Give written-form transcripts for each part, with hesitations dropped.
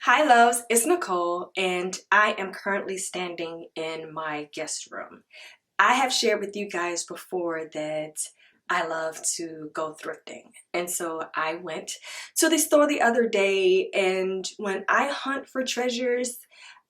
Hi loves, it's Nicole and I am currently standing in my guest room. I have shared with you guys before that I love to go thrifting, and so I went to the store the other day, and when I hunt for treasures,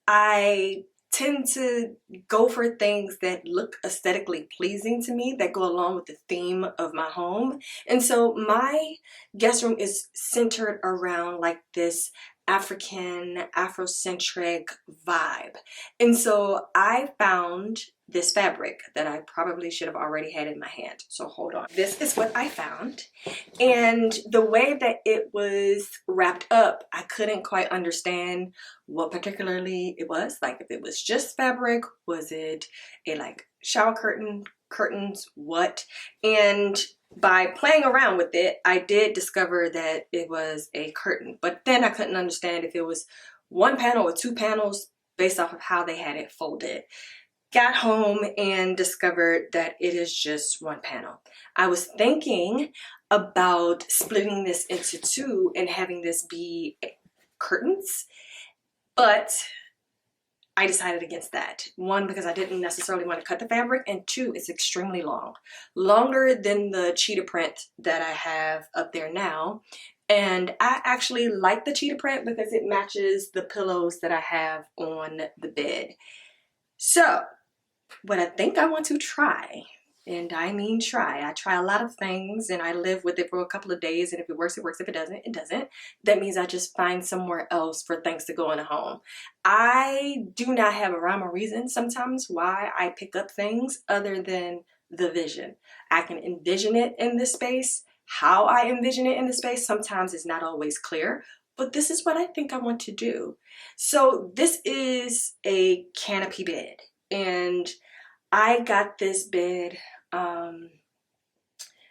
I tend to go for things that look aesthetically pleasing to me, that go along with the theme of my home. And so my guest room is centered around like this African, Afrocentric vibe. And so I found this fabric that I probably should have already had in my hand. So hold on. This is what I found. And the way that it was wrapped up, I couldn't quite understand what particularly it was. Like if it was just fabric, was it a like shower curtains, what? And by playing around with it, I did discover that it was a curtain, but then I couldn't understand if it was one panel or two panels based off of how they had it folded. Got home and discovered that it is just one panel. I was thinking about splitting this into two and having this be curtains, but I decided against that. One, because I didn't necessarily want to cut the fabric, and two, it's extremely long. Longer than the cheetah print that I have up there now. And I actually like the cheetah print because it matches the pillows that I have on the bed. So, what I think I want to try, and I mean try. I try a lot of things and I live with it for a couple of days, and if it works, it works. If it doesn't, it doesn't. That means I just find somewhere else for things to go in a home. I do not have a rhyme or reason sometimes why I pick up things other than the vision. I can envision it in this space. How I envision it in the space sometimes is not always clear, but this is what I think I want to do. So this is a canopy bed, and I got this bed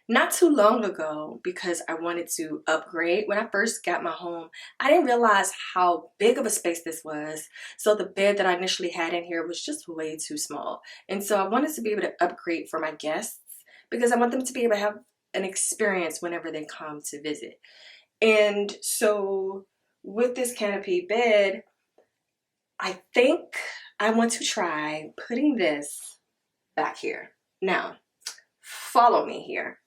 not too long ago because I wanted to upgrade. When I first got my home, I didn't realize how big of a space this was. So the bed that I initially had in here was just way too small. And so I wanted to be able to upgrade for my guests because I want them to be able to have an experience whenever they come to visit. And so with this canopy bed, I think I want to try putting this back here. Now, follow me here.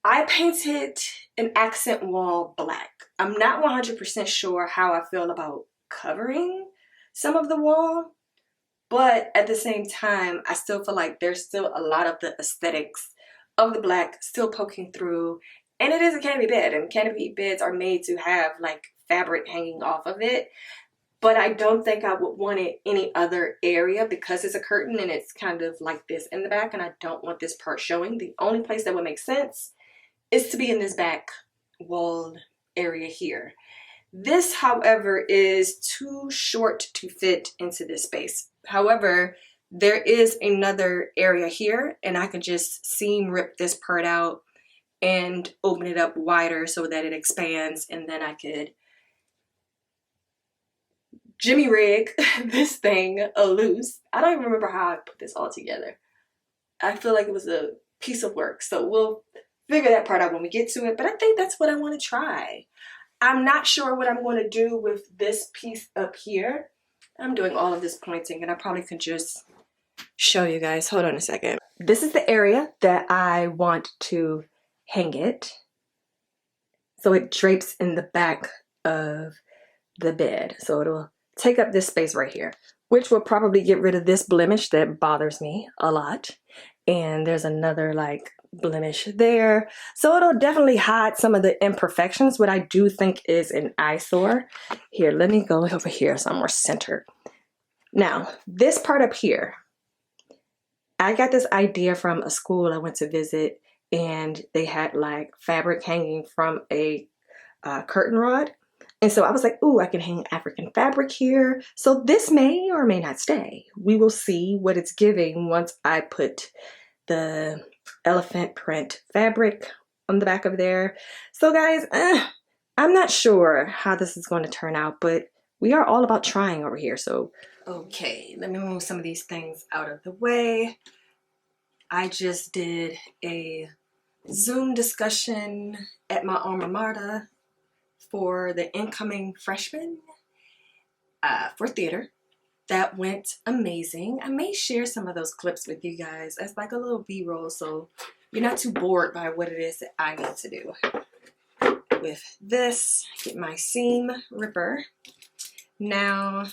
I painted an accent wall black. I'm not 100% sure how I feel about covering some of the wall, but at the same time, I still feel like there's still a lot of the aesthetics of the black still poking through. And it is a canopy bed, and canopy beds are made to have like fabric hanging off of it. But I don't think I would want it any other area because it's a curtain and it's kind of like this in the back, and I don't want this part showing. The only place that would make sense is to be in this back walled area here. This, however, is too short to fit into this space. However, there is another area here, and I could just seam rip this part out and open it up wider so that it expands, and then I could Jimmy rig this thing loose. I don't even remember how I put this all together. I feel like it was a piece of work, so we'll figure that part out when we get to it, but I think that's what I want to try. I'm not sure what I'm going to do with this piece up here. I'm doing all of this pointing, and I probably could just show you guys. Hold on a second. This is the area that I want to hang it, so it drapes in the back of the bed, so it'll take up this space right here, which will probably get rid of this blemish that bothers me a lot. And there's another like blemish there. So it'll definitely hide some of the imperfections, what I do think is an eyesore. Here, let me go over here so I'm more centered. Now, this part up here, I got this idea from a school I went to visit, and they had like fabric hanging from a curtain rod. And so I was like, ooh, I can hang African fabric here. So this may or may not stay. We will see what it's giving once I put the elephant print fabric on the back of there. So guys, I'm not sure how this is going to turn out, but we are all about trying over here. So, okay, let me move some of these things out of the way. I just did a Zoom discussion at my alma mater for the incoming freshmen for theater. That went amazing. I may share some of those clips with you guys as like a little b-roll so you're not too bored by what it is that I need to do. With this, get my seam ripper. Now,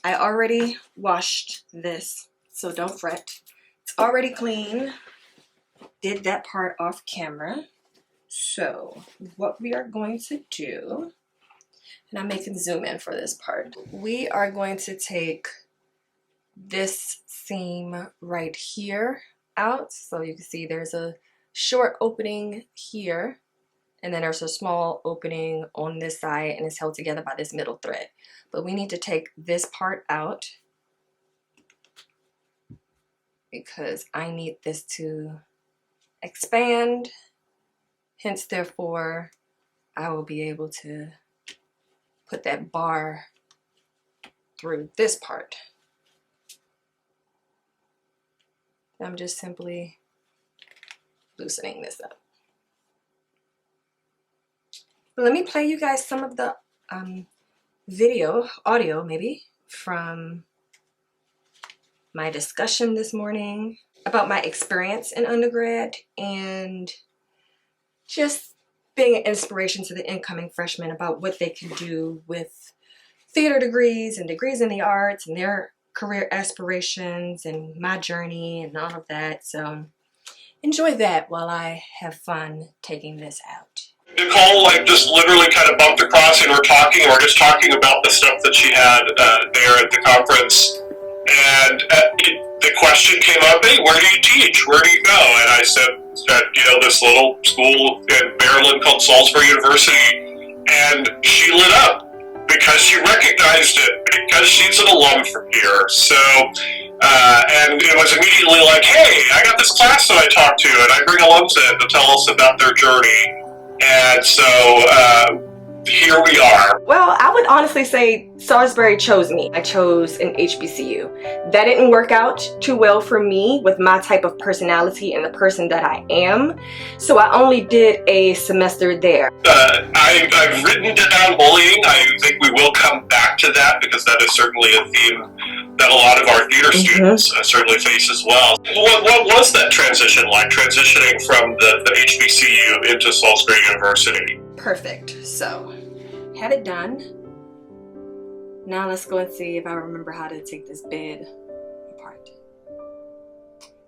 I already washed this, so don't fret. It's already clean. Did that part off camera. So, what we are going to do, and I may can zoom in for this part. We are going to take this seam right here out. So you can see there's a short opening here, and then there's a small opening on this side, and it's held together by this middle thread. But we need to take this part out because I need this to expand. Hence, therefore, I will be able to put that bar through this part. I'm just simply loosening this up. Let me play you guys some of the audio maybe, from my discussion this morning about my experience in undergrad and just being an inspiration to the incoming freshmen about what they can do with theater degrees and degrees in the arts and their career aspirations and my journey and all of that. So enjoy that while I have fun taking this out. Nicole just literally kind of bumped across and we're just talking about the stuff that she had there at the conference. And the question came up, hey, where do you teach? Where do you go? And I said, this little school in Maryland called Salisbury University. And she lit up because she recognized it, because she's an alum from here. So, and it was immediately like, hey, I got this class that I talked to, and I bring alums in to tell us about their journey. And so here we are. Well, I would honestly say Salisbury chose me. I chose an HBCU. That didn't work out too well for me with my type of personality and the person that I am. So I only did a semester there. I've written down bullying. I think we will come back to that because that is certainly a theme that a lot of our theater students certainly face as well. What was that transition like, transitioning from the HBCU into Salisbury University? Perfect. So, have it done. Now let's go and see if I remember how to take this bed apart.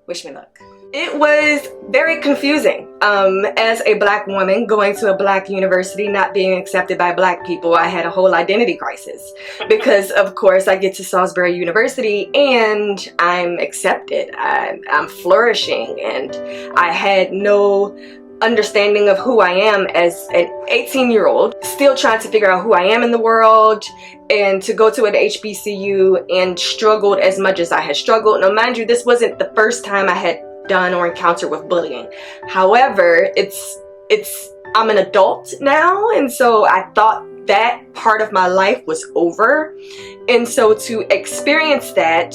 Wish me luck. It was very confusing. As a black woman going to a black university, not being accepted by black people, I had a whole identity crisis because of course I get to Salisbury University and I'm accepted. I'm flourishing, and I had no understanding of who I am as an 18-year-old, still trying to figure out who I am in the world, and to go to an HBCU and struggled as much as I had struggled. Now, mind you, this wasn't the first time I had done or encountered with bullying. However, I'm an adult now, and so I thought that part of my life was over. And so to experience that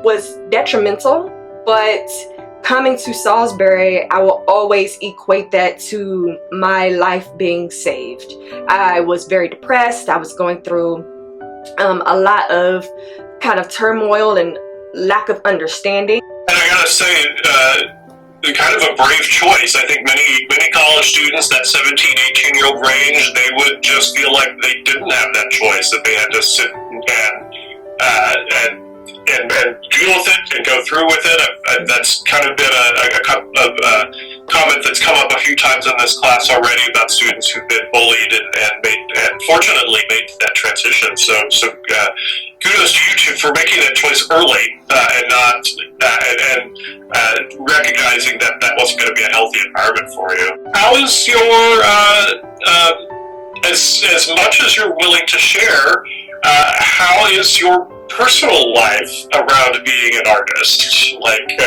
was detrimental, but coming to Salisbury, I will always equate that to my life being saved. I was very depressed. I was going through a lot of kind of turmoil and lack of understanding. And I gotta say, kind of a brave choice. I think many college students, that 17, 18-year-old range, they would just feel like they didn't have that choice, that they had to sit and deal with it and go through with it. That's kind of been a comment that's come up a few times in this class already about students who've been bullied and fortunately made that transition. So kudos to you two for making that choice early and not recognizing that wasn't going to be a healthy environment for you. How is your as much as you're willing to share, how is your personal life around being an artist? Like,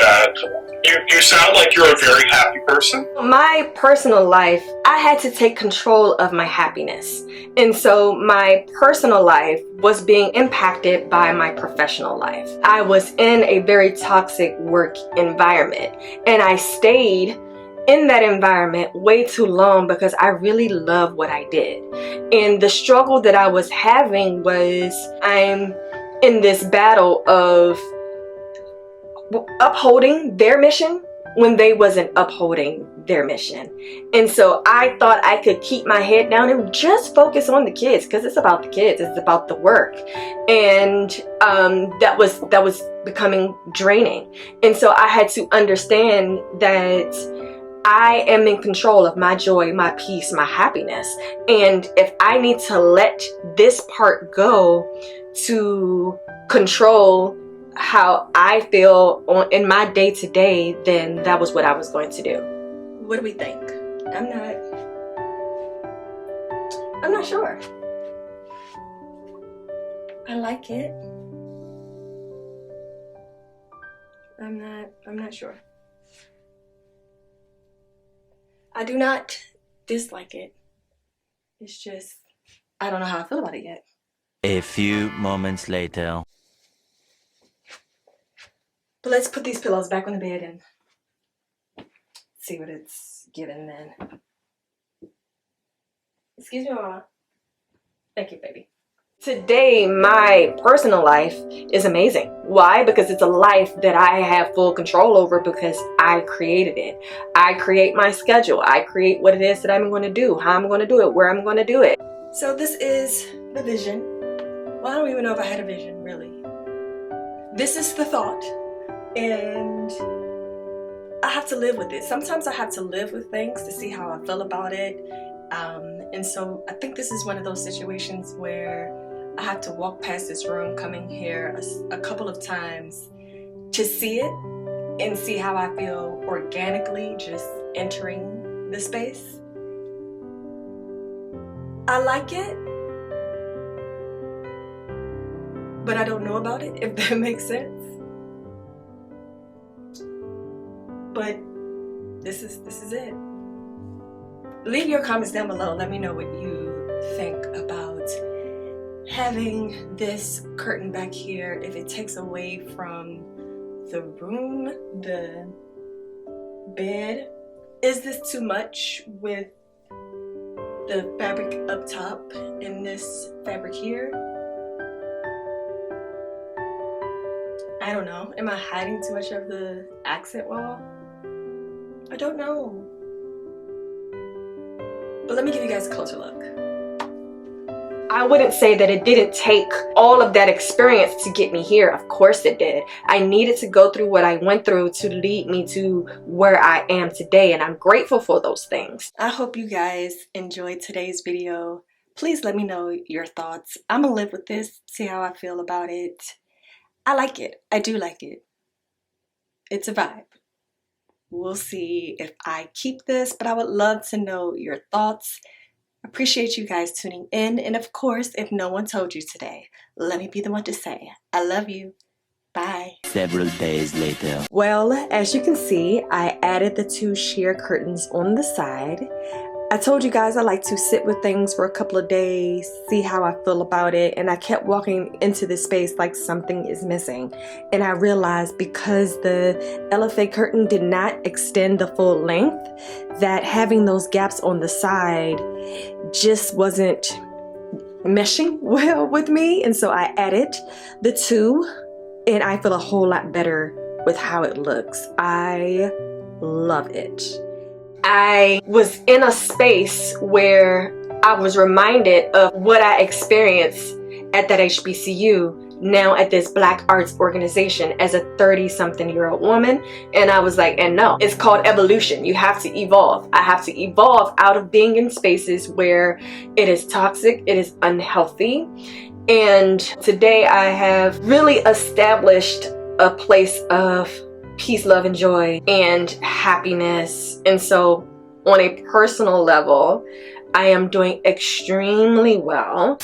you sound like you're a very happy person. My personal life, I had to take control of my happiness. And so my personal life was being impacted by my professional life. I was in a very toxic work environment, and I stayed in that environment way too long because I really love what I did. And the struggle that I was having was, I'm in this battle of upholding their mission when they wasn't upholding their mission. And so I thought I could keep my head down and just focus on the kids, because it's about the kids, it's about the work. And that was becoming draining. And so I had to understand that I am in control of my joy, my peace, my happiness. And if I need to let this part go to control how I feel in my day-to-day, then that was what I was going to do. What do we think? I'm not sure. I like it. I'm not sure. I do not dislike it. It's just, I don't know how I feel about it yet. A few moments later. But let's put these pillows back on the bed and see what it's given then. Excuse me, Mama. Thank you, baby. Today, my personal life is amazing. Why? Because it's a life that I have full control over because I created it. I create my schedule. I create what it is that I'm going to do, how I'm going to do it, where I'm going to do it. So this is the vision. Well, I don't even know if I had a vision, really. This is the thought. And I have to live with it. Sometimes I have to live with things to see how I feel about it. And so I think this is one of those situations where I have to walk past this room, coming here a couple of times to see it and see how I feel organically just entering the space. I like it, but I don't know about it, if that makes sense. But this is it. Leave your comments down below. Let me know what you think about having this curtain back here, if it takes away from the room, the bed. Is this too much with the fabric up top and this fabric here? I don't know. Am I hiding too much of the accent wall? I don't know. But let me give you guys a closer look. I wouldn't say that it didn't take all of that experience to get me here. Of course it did. I needed to go through what I went through to lead me to where I am today, and I'm grateful for those things. I hope you guys enjoyed today's video. Please let me know your thoughts. I'm gonna live with this, see how I feel about it. I like it. I do like it. It's a vibe. We'll see if I keep this, but I would love to know your thoughts. Appreciate you guys tuning in. And of course, if no one told you today, let me be the one to say, I love you. Bye. Several days later. Well, as you can see, I added the 2 sheer curtains on the side. I told you guys I like to sit with things for a couple of days, see how I feel about it, and I kept walking into this space like something is missing. And I realized because the LFA curtain did not extend the full length, that having those gaps on the side just wasn't meshing well with me. And so I added the 2, and I feel a whole lot better with how it looks. I love it. I was in a space where I was reminded of what I experienced at that HBCU, now at this Black Arts organization as a 30-something-year-old woman. And I was like, and no, it's called evolution. You have to evolve. I have to evolve out of being in spaces where it is toxic, it is unhealthy. And today I have really established a place of peace, love, and joy, and happiness. And so on a personal level, I am doing extremely well.